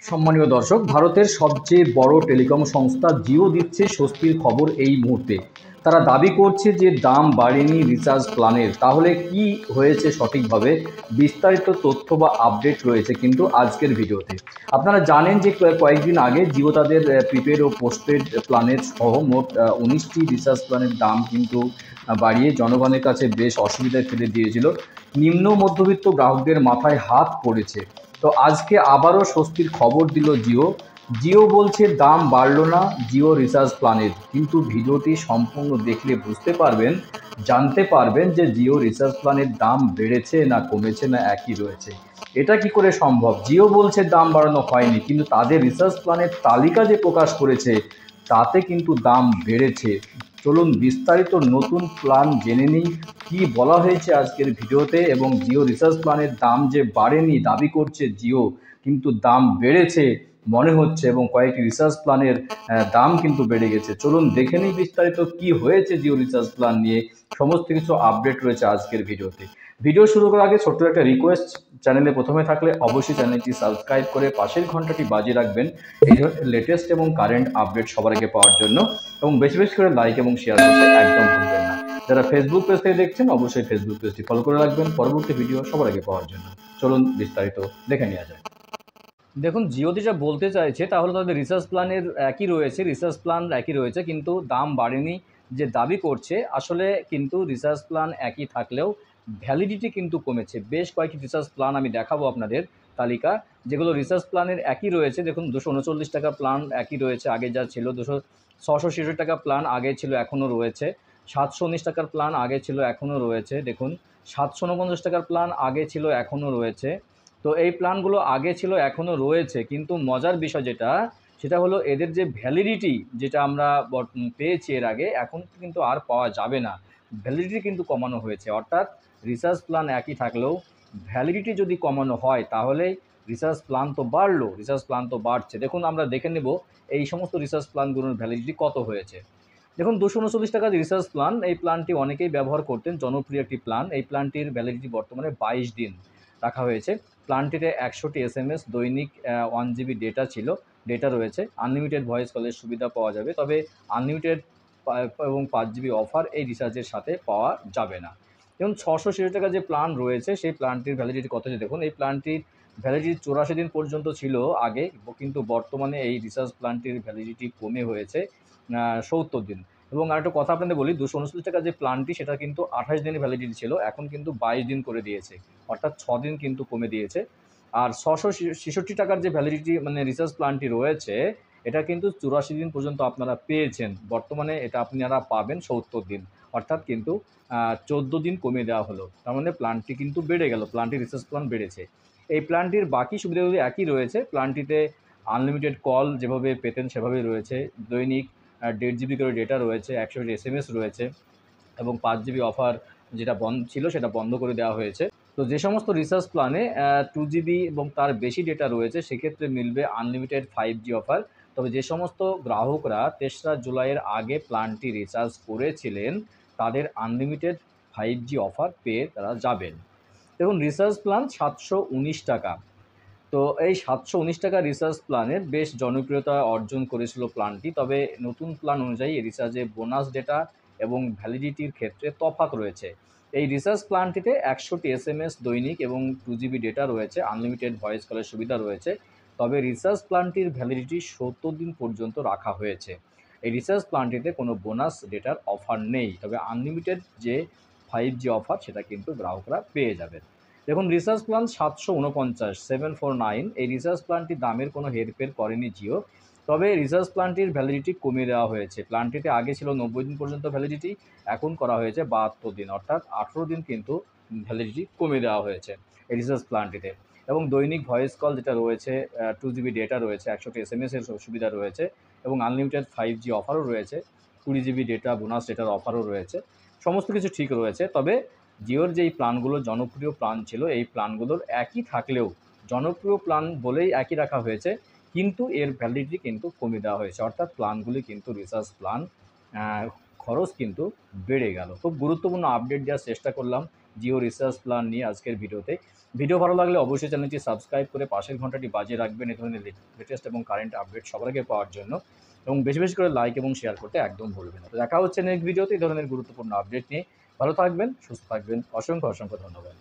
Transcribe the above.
সম্মানীয় দর্শক, ভারতের সবচেয়ে বড় টেলিকম সংস্থা জিও দিচ্ছে স্বস্তির খবর এই মুহূর্তে। তারা দাবি করছে যে দাম বাড়েনি রিচার্জ প্ল্যানের। তাহলে কি হয়েছে সঠিকভাবে? বিস্তারিত তথ্য বা আপডেট রয়েছে কিন্তু আজকের ভিডিওতে। আপনারা জানেন যে কয়েকদিন আগে জিও তাদের প্রিপেড ও পোস্টপেড প্ল্যানের সহ মোট 19টি রিচার্জ প্ল্যানের দাম কিন্তু বাড়িয়ে জনগণের কাছে বেশ অসুবিধায় ফেলে দিয়েছিল। নিম্ন মধ্যবিত্ত গ্রাহকদের মাথায় হাত পড়েছে। তো আজকে আবারও স্বস্তির খবর দিল জিও। জিও বলছে দাম বাড়লো না জিও রিচার্জ প্ল্যানের, কিন্তু ভিডিওটি সম্পূর্ণ দেখলে বুঝতে পারবেন, জানতে পারবেন যে জিও রিচার্জ প্ল্যানের দাম বেড়েছে না কমেছে না একই রয়েছে। এটা কি করে সম্ভব? জিও বলছে দাম বাড়ানো হয়নি, কিন্তু তাদের রিচার্জ প্ল্যানের তালিকা যে প্রকাশ করেছে তাতে কিন্তু দাম বেড়েছে। চলুন বিস্তারিত নতুন প্ল্যান জেনে নিই কি বলা হয়েছে আজকের ভিডিওতে। এবং জিও রিচার্জ প্ল্যানের দাম যে বাড়েনি দাবি করছে জিও, কিন্তু দাম বেড়েছে মনে হচ্ছে, এবং কয়েকটি রিচার্জ প্ল্যানের দাম কিন্তু বেড়ে গেছে। চলুন দেখে নিই বিস্তারিত কি হয়েছে জিও রিচার্জ প্ল্যান নিয়ে। সমস্ত কিছু আপডেট রয়েছে আজকের ভিডিওতে। ভিডিও শুরু করার আগে ছোট্ট একটা রিকোয়েস্ট, চ্যানেলে প্রথমে থাকলে অবশ্যই চ্যানেলটি সাবস্ক্রাইব করে পাশের ঘন্টাটি বাজিয়ে রাখবেন এই লেটেস্ট এবং কারেন্ট আপডেট সবার আগে পাওয়ার জন্য। এবং বেশি বেশি করে লাইক এবং শেয়ার করতে একদম ভুলবেন না। যারা ফেসবুক পেজ থেকে দেখছেন অবশ্যই ফেসবুক পেজটি ফলো করে রাখবেন পরবর্তী ভিডিও সবার আগে পাওয়ার জন্য। চলুন বিস্তারিত দেখে নেওয়া যায়। দেখুন, জিওতে যা বলতে চাইছে তাহলে তাদের রিচার্জ প্ল্যানের একই রয়েছে, রিচার্জ প্ল্যান একই রয়েছে, কিন্তু দাম বাড়েনি যে দাবি করছে। আসলে কিন্তু রিচার্জ প্ল্যান একই থাকলেও ভ্যালিডিটি কিন্তু কমেছে। বেশ কয়েকটি রিচার্জ প্ল্যান আমি দেখাবো আপনাদের তালিকা, যেগুলো রিচার্জ প্ল্যানের একই রয়েছে। দেখুন, 239 টাকা প্ল্যান একই রয়েছে, আগে যা ছিল 666 টাকা প্ল্যান আগে ছিল এখনও রয়েছে। 719 টাকার প্ল্যান আগে ছিল এখনও রয়েছে। দেখুন, 749 টাকার প্ল্যান আগে ছিল এখনও রয়েছে। তো এই প্ল্যানগুলো আগে ছিল এখনও রয়েছে, কিন্তু মজার বিষয় যেটা, সেটা হলো এদের যে ভ্যালিডিটি যেটা আমরা পেয়েছি এর আগে, এখন কিন্তু আর পাওয়া যাবে না। ভ্যালিডিটি কিন্তু কমানো হয়েছে, অর্থাৎ রিচার্জ প্ল্যান একই থাকলেও ভ্যালিডিটি যদি কমানো হয় তাহলে রিচার্জ প্ল্যান তো বাড়লো, রিচার্জ প্ল্যান তো বাড়ছে। দেখুন, আমরা দেখে নেব এই সমস্ত রিচার্জ প্ল্যানগুলোর ভ্যালিডিটি কত হয়েছে। দেখুন, 239 টাকার রিচার্জ প্ল্যান, এই প্ল্যানটি অনেকেই ব্যবহার করতেন, জনপ্রিয় একটি প্ল্যান। এই প্ল্যানটির ভ্যালিডিটি বর্তমানে 22 দিন রাখা হয়েছে। প্ল্যানটিতে 100টি SMS, দৈনিক 1 GB ডেটা ছিল, ডেটা রয়েছে। আনলিমিটেড ভয়েস কলের সুবিধা পাওয়া যাবে, তবে আনলিমিটেড এবং 5 GB অফার এই রিচার্জের সাথে পাওয়া যাবে না। এবং 666 টাকা যে প্ল্যান রয়েছে সেই প্ল্যানটির ভ্যালিডিটি কত হচ্ছে দেখুন। এই প্ল্যানটির ভ্যালিডিটি 84 দিন পর্যন্ত ছিল আগে, কিন্তু বর্তমানে এই রিচার্জ প্ল্যানটির ভ্যালিডিটি কমে হয়েছে 70 দিন। এবং আরেকটা কথা আপনাদের বলি, 239 টাকা যে প্ল্যানটি সেটা কিন্তু 28 দিনের ভ্যালিডিটি ছিল, এখন কিন্তু 22 দিন করে দিয়েছে, অর্থাৎ 6 দিন কিন্তু কমে দিয়েছে। আর 666 টাকার যে ভ্যালিডিটি মানে রিচার্জ প্ল্যানটি রয়েছে, এটা কিন্তু 84 দিন পর্যন্ত আপনারা পেয়েছেন, বর্তমানে এটা আপনারা পাবেন 70 দিন, অর্থাৎ কিন্তু 14 দিন কমিয়ে দেওয়া হলো। তার মানে প্ল্যানটি কিন্তু বেড়ে গেল, প্ল্যানটির রিচার্জ প্ল্যান বেড়েছে। এই প্ল্যানটির বাকি সুবিধাগুলি একই রয়েছে। প্ল্যানটিতে আনলিমিটেড কল যেভাবে পেতেন সেভাবেই রয়েছে, দৈনিক 1.5 GB করে ডেটা রয়েছে, 100 SMS রয়েছে, এবং 5 GB অফার যেটা বন্ধ ছিল সেটা বন্ধ করে দেওয়া হয়েছে। তো যে সমস্ত রিচার্জ প্ল্যানে 2 GB এবং তার বেশি ডেটা রয়েছে সেক্ষেত্রে মিলবে আনলিমিটেড 5G অফার। তবে যে সমস্ত গ্রাহকরা 3রা জুলাইয়ের আগে প্ল্যানটি রিচার্জ করেছিলেন তাদের আনলিমিটেড 5G অফার পেয়ে তারা যাবেন। দেখুন, রিচার্জ প্ল্যান 719 টাকা। তো এই 719 টাকা রিচার্জ প্ল্যানের বেশ জনপ্রিয়তা অর্জন করেছিল প্ল্যানটি, তবে নতুন প্ল্যান অনুযায়ী রিচার্জে বোনাস ডেটা এবং ভ্যালিডিটির ক্ষেত্রে তফাৎ রয়েছে। এই রিচার্জ প্ল্যানটিতে 100টি SMS দৈনিক এবং 2 GB ডেটা রয়েছে, আনলিমিটেড ভয়েস কলের সুবিধা রয়েছে। তবে রিচার্জ প্ল্যানটির ভ্যালিডিটি 70 দিন পর্যন্ত রাখা হয়েছে। এই রিচার্জ প্ল্যানটিতে কোনো বোনাস ডেটার অফার নেই, তবে আনলিমিটেড যে 5G অফার সেটা কিন্তু গ্রাহকরা পেয়ে যাবেন। দেখুন, রিচার্জ প্ল্যান 749 এই রিচার্জ প্ল্যানটির দামের কোনো হেরফের করেনি জিও, তবে রিচার্জ প্ল্যানটির ভ্যালিডিটি কমিয়ে দেওয়া হয়েছে। প্ল্যানটিতে আগে ছিল 90 দিন পর্যন্ত ভ্যালিডিটি, এখন করা হয়েছে 72 দিন, অর্থাৎ 18 দিন কিন্তু ভ্যালিডিটি কমিয়ে দেওয়া হয়েছে এই রিচার্জ প্ল্যানটিতে। এবং দৈনিক ভয়েস কল যেটা রয়েছে, 2 GB ডেটা রয়েছে, 100টি SMS এর সুবিধা রয়েছে, এবং আনলিমিটেড 5G অফারও রয়েছে, 20 GB ডেটা বোনাস ডেটার অফারও রয়েছে। সমস্ত কিছু ঠিক রয়েছে, তবে জিওর যেই প্ল্যানগুলো জনপ্রিয় প্ল্যান ছিল এই প্ল্যানগুলোর একই থাকলেও জনপ্রিয় প্ল্যান বলেই একই রাখা হয়েছে, কিন্তু এর ভ্যালিডিটি কিন্তু কমিয়ে দেওয়া হয়েছে, অর্থাৎ প্ল্যানগুলি কিন্তু রিচার্জ প্ল্যান খরচ কিন্তু বেড়ে গেল। খুব গুরুত্বপূর্ণ আপডেট দেওয়ার চেষ্টা করলাম। জিও রিচার্জ প্ল্যান নিয়ে আজকের ভিডিওতে। ভিডিও ভালো লাগলে অবশ্যই চ্যানেলটি সাবস্ক্রাইব করে পাশের ঘন্টাটি বাজিয়ে রাখবেন এই ধরনের লেটেস্ট এবং কারেন্ট আপডেট সবার আগে পাওয়ার জন্য, এবং বেশি বেশি করে লাইক এবং শেয়ার করতে একদম ভুলবেন না। তো দেখা হচ্ছে নেক্সট ভিডিওতে এই ধরনের গুরুত্বপূর্ণ আপডেট নিয়ে। ভালো থাকবেন, সুস্থ থাকবেন। অসংখ্য অসংখ্য ধন্যবাদ।